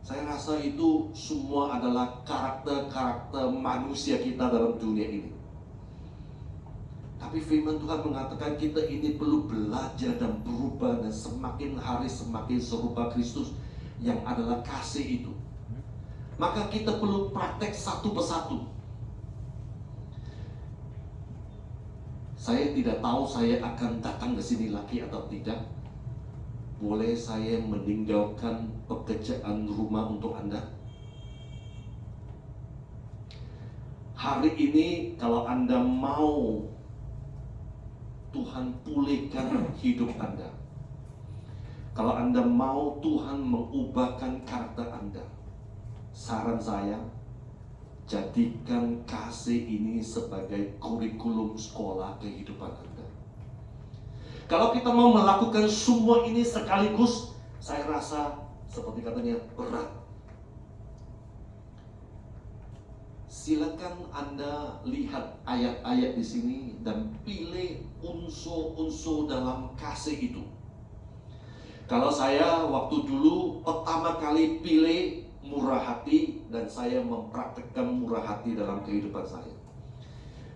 Saya rasa itu semua adalah karakter-karakter manusia kita dalam dunia ini. Tapi firman Tuhan mengatakan kita ini perlu belajar dan berubah, dan semakin hari semakin serupa Kristus yang adalah kasih itu. Maka kita perlu praktek satu persatu. Saya tidak tahu saya akan datang ke sini lagi atau tidak. boleh saya meninggalkan pekerjaan rumah untuk Anda? Hari ini kalau Anda mau Tuhan pulihkan hidup Anda, kalau Anda mau Tuhan mengubahkan karakter Anda, saran saya, jadikan kasih ini sebagai kurikulum sekolah kehidupan Anda. Kalau kita mau melakukan semua ini sekaligus, saya rasa seperti katanya berat. Silakan Anda lihat ayat-ayat di sini dan pilih unsur-unsur dalam kasih itu. Kalau saya waktu dulu pertama kali pilih murah hati, dan saya mempraktekkan murah hati dalam kehidupan saya.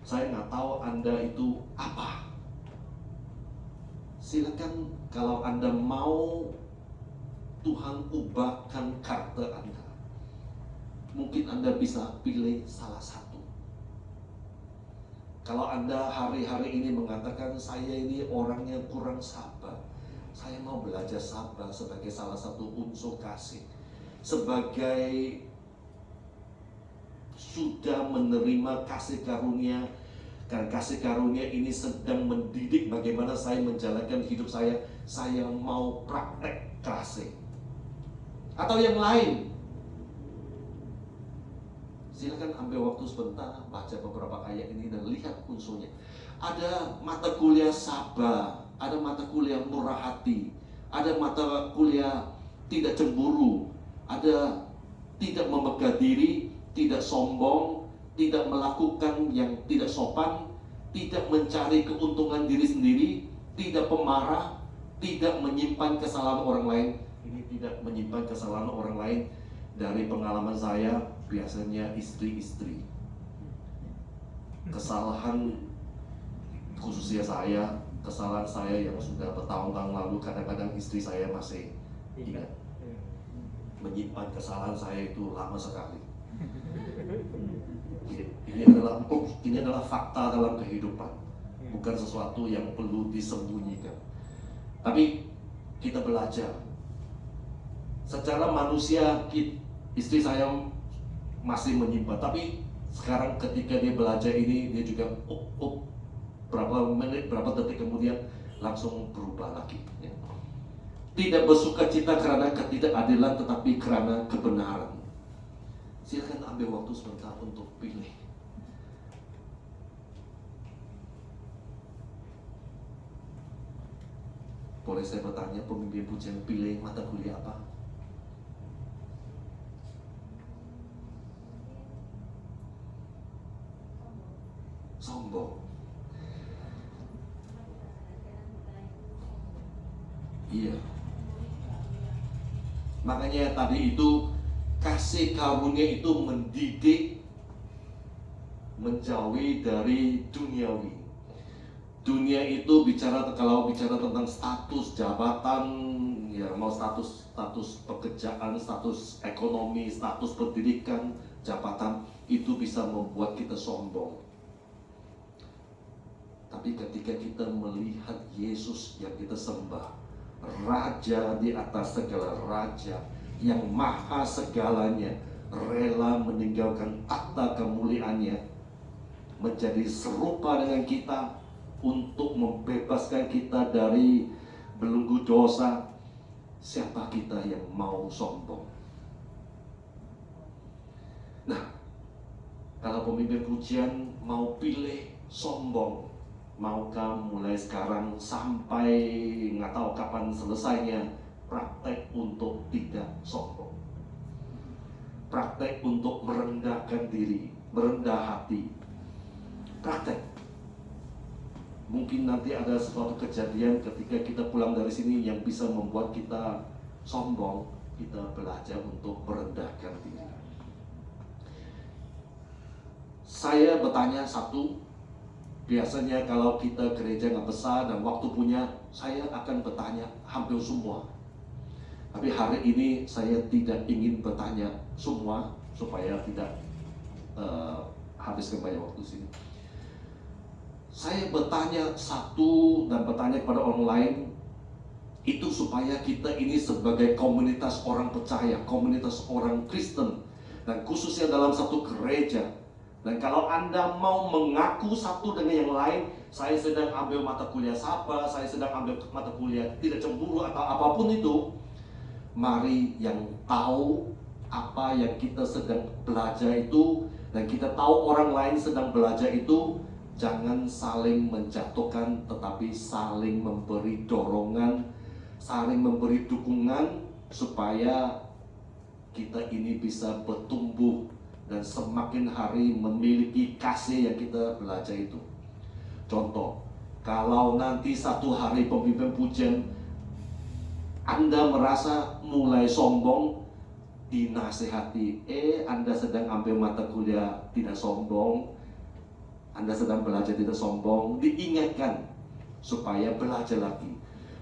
Saya nggak tahu Anda itu apa. Silakan kalau Anda mau Tuhan ubahkan karakter Anda, mungkin Anda bisa pilih salah satu. Kalau Anda hari-hari ini mengatakan saya ini orangnya kurang sabar, saya mau belajar sabar sebagai salah satu unsur kasih, sebagai sudah menerima kasih karunia, dan kasih karunia ini sedang mendidik bagaimana saya menjalankan hidup saya mau praktek kasih. Atau yang lain, silakan ambil waktu sebentar, baca beberapa ayat ini dan lihat unsurnya. Ada mata kuliah sabar, ada mata kuliah murah hati, ada mata kuliah tidak cemburu, ada tidak memegah diri, tidak sombong, tidak melakukan yang tidak sopan, tidak mencari keuntungan diri sendiri, tidak pemarah, tidak menyimpan kesalahan orang lain. Ini tidak menyimpan kesalahan orang lain. Dari pengalaman saya, biasanya istri-istri. Kesalahan khususnya saya, kesalahan saya yang sudah bertahun-tahun lalu, kadang-kadang istri saya masih ingat. Menyimpan kesalahan saya itu lama sekali. Ini adalah fakta dalam kehidupan, bukan sesuatu yang perlu disembunyikan. Tapi kita belajar. Secara manusia, istri saya masih menyimpan. Tapi sekarang ketika dia belajar ini, dia juga berapa menit, berapa detik kemudian langsung berubah lagi. Ya. Tidak bersuka cita karena ketidakadilan, tetapi karena kebenaran. Silakan ambil waktu sebentar untuk pilih. Boleh saya bertanya, pemimpin pujian pilih mata kuliah apa? Sombong. Iya. Makanya tadi itu kasih karunia itu mendidik, menjauhi dari duniawi. Dunia itu kalau bicara tentang status jabatan, ya mau status pekerjaan, status ekonomi, status pendidikan, jabatan, itu bisa membuat kita sombong. Tapi ketika kita melihat Yesus yang kita sembah, Raja di atas segala raja, yang maha segalanya, rela meninggalkan takhta kemuliaannya, menjadi serupa dengan kita untuk membebaskan kita dari belenggu dosa. Siapa kita yang mau sombong? Nah, kalau pemimpin pujian mau pilih sombong, maukah mulai sekarang sampai nggak tahu kapan selesainya praktek untuk tidak sombong, praktek untuk merendahkan diri, merendah hati, praktek. Mungkin nanti ada suatu kejadian ketika kita pulang dari sini yang bisa membuat kita sombong, kita belajar untuk merendahkan diri. Saya bertanya satu, biasanya kalau kita gereja nggak besar dan waktu punya, saya akan bertanya hampir semua. Tapi hari ini saya tidak ingin bertanya semua supaya tidak habiskan banyak waktu sini. Saya bertanya satu dan bertanya kepada orang lain, Itu supaya kita ini sebagai komunitas orang percaya, komunitas orang Kristen, dan khususnya dalam satu gereja. Dan kalau Anda mau mengaku satu dengan yang lain, saya sedang ambil mata kuliah Sapa, saya sedang ambil mata kuliah tidak cemburu atau apapun itu, mari yang tahu apa yang kita sedang belajar itu, dan kita tahu orang lain sedang belajar itu, jangan saling menjatuhkan, tetapi saling memberi dorongan, saling memberi dukungan, supaya kita ini bisa bertumbuh dan semakin hari memiliki kasih yang kita belajar itu. Contoh, kalau nanti satu hari pemimpin pujian Anda merasa mulai sombong, dinasehati, Anda sedang ambil mata kuliah tidak sombong, Anda sedang belajar tidak sombong, diingatkan supaya belajar lagi.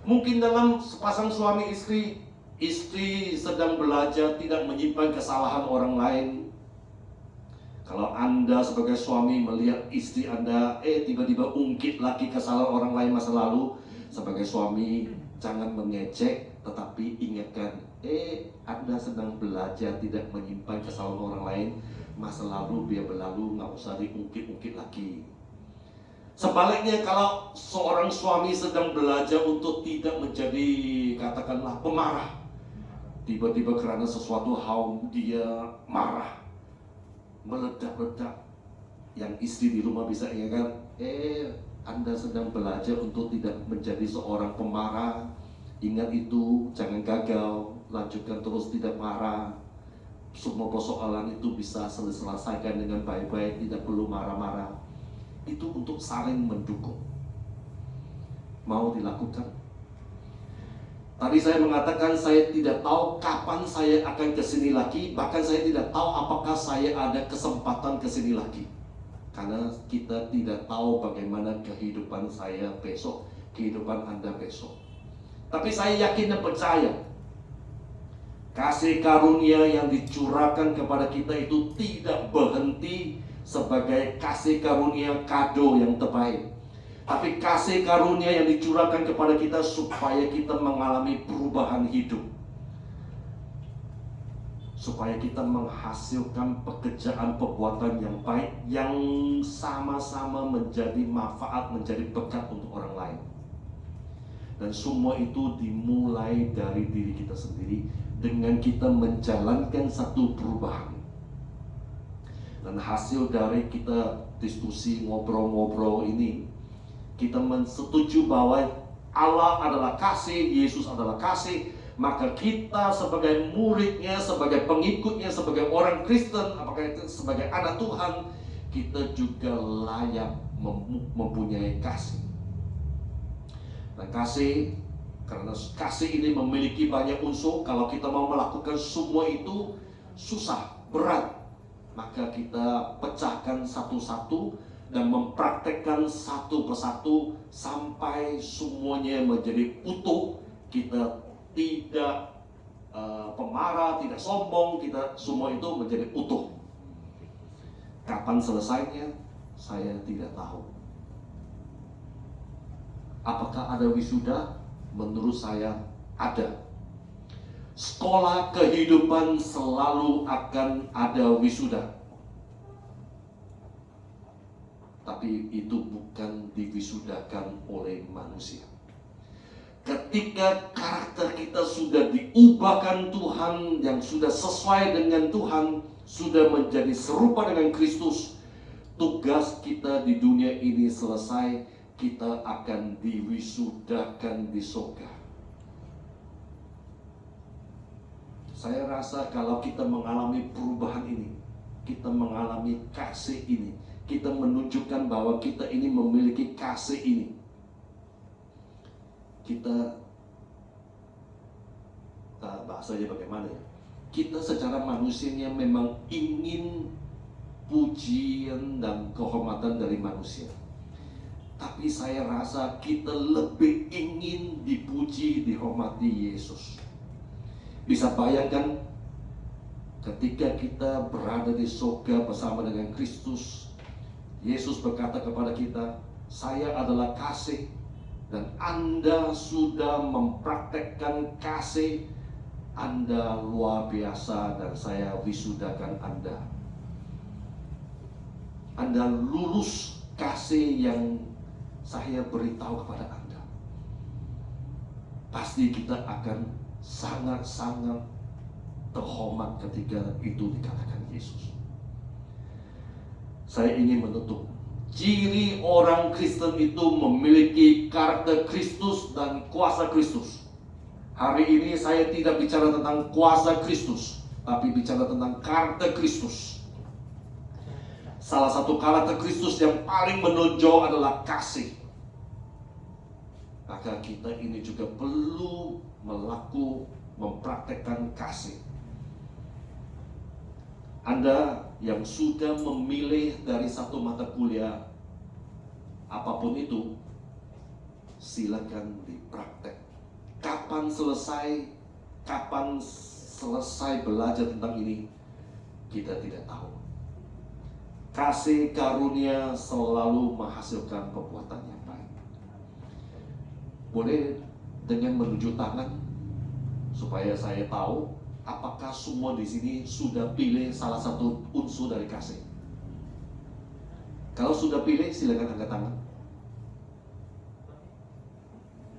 Mungkin dalam sepasang suami istri, istri sedang belajar tidak menyimpan kesalahan orang lain. Kalau Anda sebagai suami melihat istri Anda tiba-tiba ungkit lagi kesalahan orang lain masa lalu, sebagai suami jangan mengejek, tetapi ingatkan, Anda sedang belajar tidak menyimpan kesalahan orang lain, masa lalu biar berlalu, nggak usah diungkit-ungkit lagi. Sebaliknya, kalau seorang suami sedang belajar untuk tidak menjadi, katakanlah, pemarah, tiba-tiba karena sesuatu hal dia marah, meledak-ledak, yang istri di rumah bisa ingatkan, Anda sedang belajar untuk tidak menjadi seorang pemarah. Ingat itu, jangan gagal, lanjutkan terus, tidak marah. Semua persoalan itu bisa selesaikan dengan baik-baik, tidak perlu marah-marah. Itu untuk saling mendukung. Mau dilakukan? Tadi saya mengatakan saya tidak tahu kapan saya akan kesini lagi, bahkan saya tidak tahu apakah saya ada kesempatan kesini lagi. Karena kita tidak tahu bagaimana kehidupan saya besok, kehidupan Anda besok. Tapi saya yakin dan percaya, kasih karunia yang dicurahkan kepada kita itu tidak berhenti sebagai kasih karunia kado yang terbaik, tapi kasih karunia yang dicurahkan kepada kita supaya kita mengalami perubahan hidup, supaya kita menghasilkan pekerjaan perbuatan yang baik yang sama-sama menjadi manfaat, menjadi berkat untuk orang lain. Dan semua itu dimulai dari diri kita sendiri, dengan kita menjalankan satu perubahan. Dan hasil dari kita diskusi, ngobrol-ngobrol ini, kita mensetuju bahwa Allah adalah kasih, Yesus adalah kasih. Maka kita sebagai muridnya, sebagai pengikutnya, sebagai orang Kristen, apakah itu sebagai anak Tuhan, kita juga layak mempunyai kasih. Dan kasih, karena kasih ini memiliki banyak unsur, kalau kita mau melakukan semua itu susah, berat, maka kita pecahkan satu-satu dan mempraktekkan satu persatu sampai semuanya menjadi utuh. Kita tidak pemarah, tidak sombong, kita semua itu menjadi utuh. Kapan selesainya, saya tidak tahu. Apakah ada wisuda? Menurut saya ada. Sekolah kehidupan selalu akan ada wisuda. Tapi itu bukan diwisudakan oleh manusia. Ketika karakter kita sudah diubahkan Tuhan, yang sudah sesuai dengan Tuhan, sudah menjadi serupa dengan Kristus, tugas kita di dunia ini selesai, kita akan diwisudakan di surga. Saya rasa kalau kita mengalami perubahan ini, kita mengalami kasih ini, kita menunjukkan bahwa kita ini memiliki kasih ini, kita bahasanya bagaimana ya? Kita secara manusianya memang ingin pujian dan kehormatan dari manusia. Tapi saya rasa kita lebih ingin dipuji, dihormati Yesus. Bisa bayangkan ketika kita berada di surga bersama dengan Kristus, Yesus berkata kepada kita, saya adalah kasih, dan Anda sudah mempraktekkan kasih, Anda luar biasa dan saya wisudakan Anda. Anda lulus kasih yang saya beritahu kepada Anda. Pasti kita akan sangat-sangat terhormat ketika itu dikatakan Yesus. Saya ingin menutup. Ciri orang Kristen itu memiliki karakter Kristus dan kuasa Kristus. Hari ini saya tidak bicara tentang kuasa Kristus, tapi bicara tentang karakter Kristus. Salah satu karakter Kristus yang paling menonjol adalah kasih. Maka kita ini juga perlu mempraktekkan kasih. Anda yang sudah memilih dari satu mata kuliah apapun itu, silakan dipraktek. Kapan selesai belajar tentang ini, kita tidak tahu. Kasih karunia selalu menghasilkan perbuatan yang baik. Boleh dengan menunjuk tangan supaya saya tahu apakah semua di sini sudah pilih salah satu unsur dari kasih. Kalau sudah pilih, silakan angkat tangan.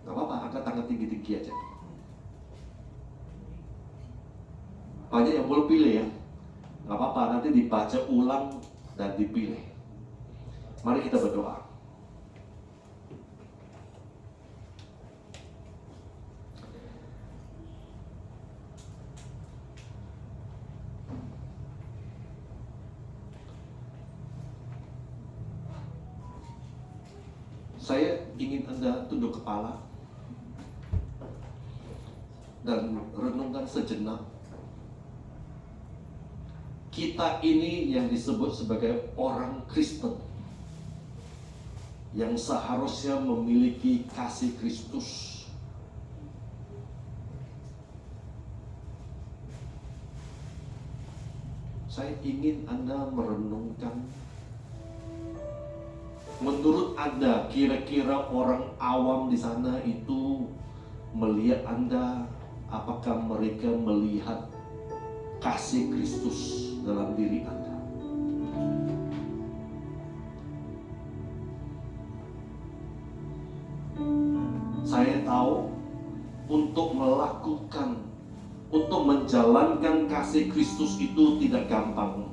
Gak apa-apa, angkat tangan tinggi-tinggi aja. Banyak yang belum pilih ya. Gak apa-apa, nanti dibaca ulang dan dipilih. Mari kita berdoa. Saya ingin Anda tunduk kepala dan renungkan sejenak. Kita ini yang disebut sebagai orang Kristen, yang seharusnya memiliki kasih Kristus. Saya ingin Anda merenungkan, menurut Anda kira-kira orang awam di sana itu melihat Anda, apakah mereka melihat kasih Kristus dalam diri Anda? Saya tahu untuk menjalankan kasih Kristus itu tidak gampang.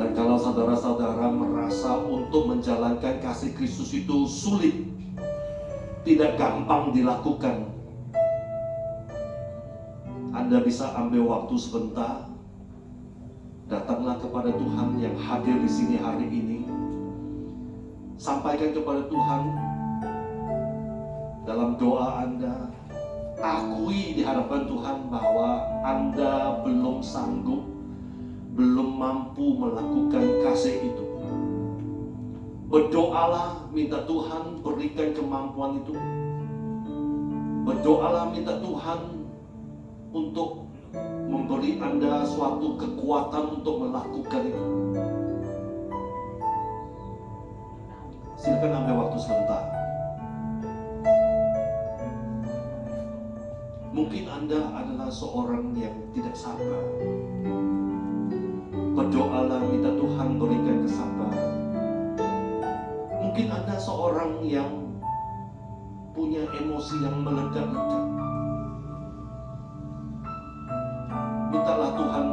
Dan kalau saudara-saudara merasa untuk menjalankan kasih Kristus itu sulit, tidak gampang dilakukan, Anda bisa ambil waktu sebentar, datanglah kepada Tuhan yang hadir di sini hari ini. Sampaikan kepada Tuhan dalam doa Anda, akui di hadapan Tuhan bahwa Anda belum sanggup, belum mampu melakukan kasih itu. Berdoalah, minta Tuhan berikan kemampuan itu. Berdoalah, minta Tuhan untuk memberi Anda suatu kekuatan untuk melakukan itu. Silakan ambil waktu sebentar. Mungkin Anda adalah seorang yang tidak sabar. Berdoalah, minta Tuhan berikan kesabaran. Mungkin Anda seorang yang punya emosi yang meledak-ledak. Mintalah Tuhan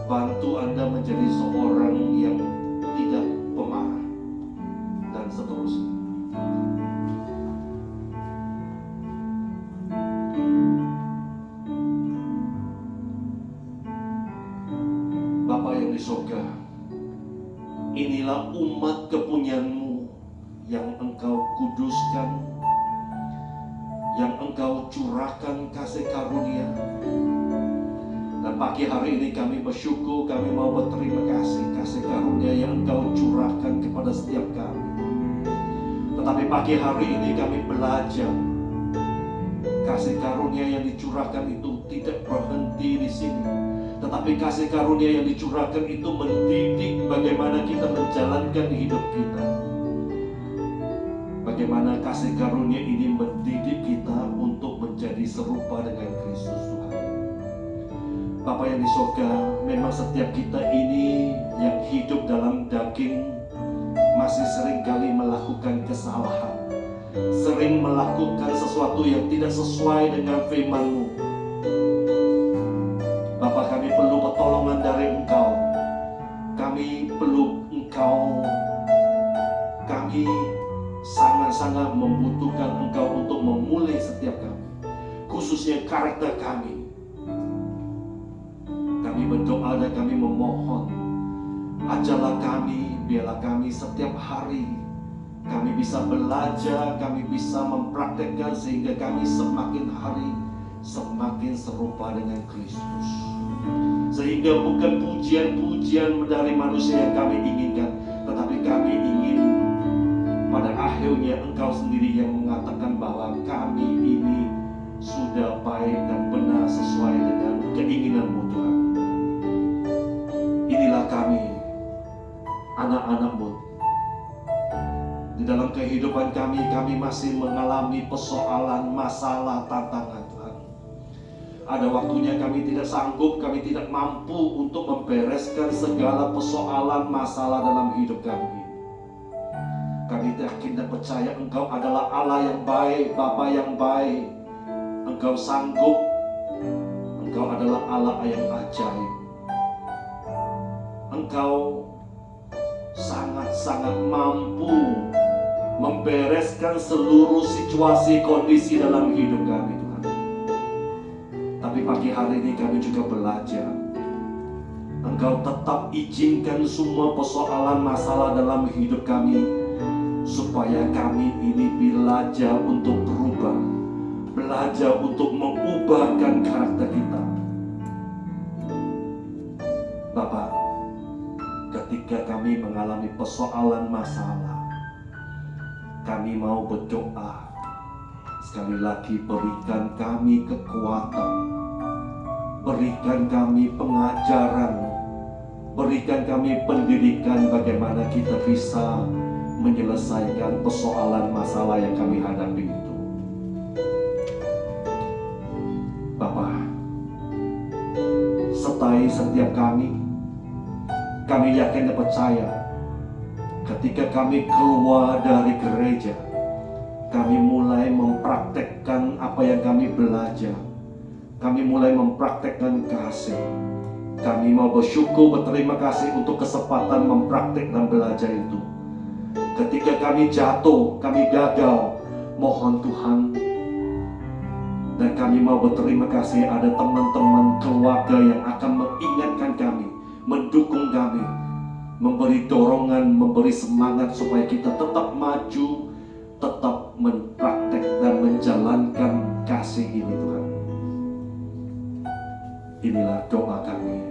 bantu Anda menjadi seorang yang tidak pemarah, dan seterusnya. Bapa yang di surga, inilah umat kepunyaan-Mu yang Engkau kuduskan, yang Engkau curahkan kasih karunia. Dan pagi hari ini kami bersyukur, kami mau berterima kasih karunia yang Engkau curahkan kepada setiap kami. Tetapi pagi hari ini kami belajar, kasih karunia yang dicurahkan itu tidak berhenti di sini, tetapi kasih karunia yang dicurahkan itu mendidik bagaimana kita menjalankan hidup kita. bagaimana kasih karunia ini mendidik kita untuk menjadi serupa dengan Kristus Tuhan. Bapa yang di surga, memang setiap kita ini yang hidup dalam daging masih seringkali melakukan kesalahan, sering melakukan sesuatu yang tidak sesuai dengan firman-Mu. Bapa, kami perlu pertolongan dari Engkau. Kami perlu Engkau. Kami sangat-sangat membutuhkan Engkau untuk memulai setiap kami, khususnya karakter kami. Kami berdoa dan kami memohon, ajarlah kami, biarlah kami setiap hari kami bisa belajar, kami bisa mempraktekkan sehingga kami semakin hari semakin serupa dengan Kristus. Sehingga bukan pujian-pujian dari manusia yang kami inginkan, tetapi kami ingin pada akhirnya Engkau sendiri yang mengatakan bahwa kami ini sudah baik dan benar sesuai dengan keinginan-Mu Tuhan. Inilah kami, anak-anak-Mu. Di dalam kehidupan kami masih mengalami persoalan, masalah, tantangan Tuhan. Ada waktunya kami tidak sanggup, kami tidak mampu untuk membereskan segala persoalan, masalah dalam hidup kami. Kami yakin dan percaya Engkau adalah Allah yang baik, Bapa yang baik. Engkau sanggup, Engkau adalah Allah yang ajaib. Engkau sangat-sangat mampu membereskan seluruh situasi kondisi dalam hidup kami Tuhan. Tapi pagi hari ini kami juga belajar, Engkau tetap izinkan semua persoalan masalah dalam hidup kami, supaya kami ini belajar untuk berubah, belajar untuk mengubahkan karakter kita. Bapak, ketika kami mengalami persoalan masalah, kami mau berdoa, sekali lagi berikan kami kekuatan, berikan kami pengajaran, berikan kami pendidikan bagaimana kita bisa menyelesaikan persoalan masalah yang kami hadapi itu. Bapa, sertai setiap kami yakin dan percaya, ketika kami keluar dari gereja, kami mulai mempraktekkan apa yang kami belajar. Kami mulai mempraktekkan kasih. Kami mau bersyukur, berterima kasih untuk kesempatan mempraktekkan belajar itu. Ketika kami jatuh, kami gagal, mohon Tuhan. Dan kami mau berterima kasih ada teman-teman keluarga yang akan mengingatkan kami, mendukung kami, memberi dorongan, memberi semangat supaya kita tetap maju, tetap mempraktek dan menjalankan kasih ini Tuhan. Inilah doa kami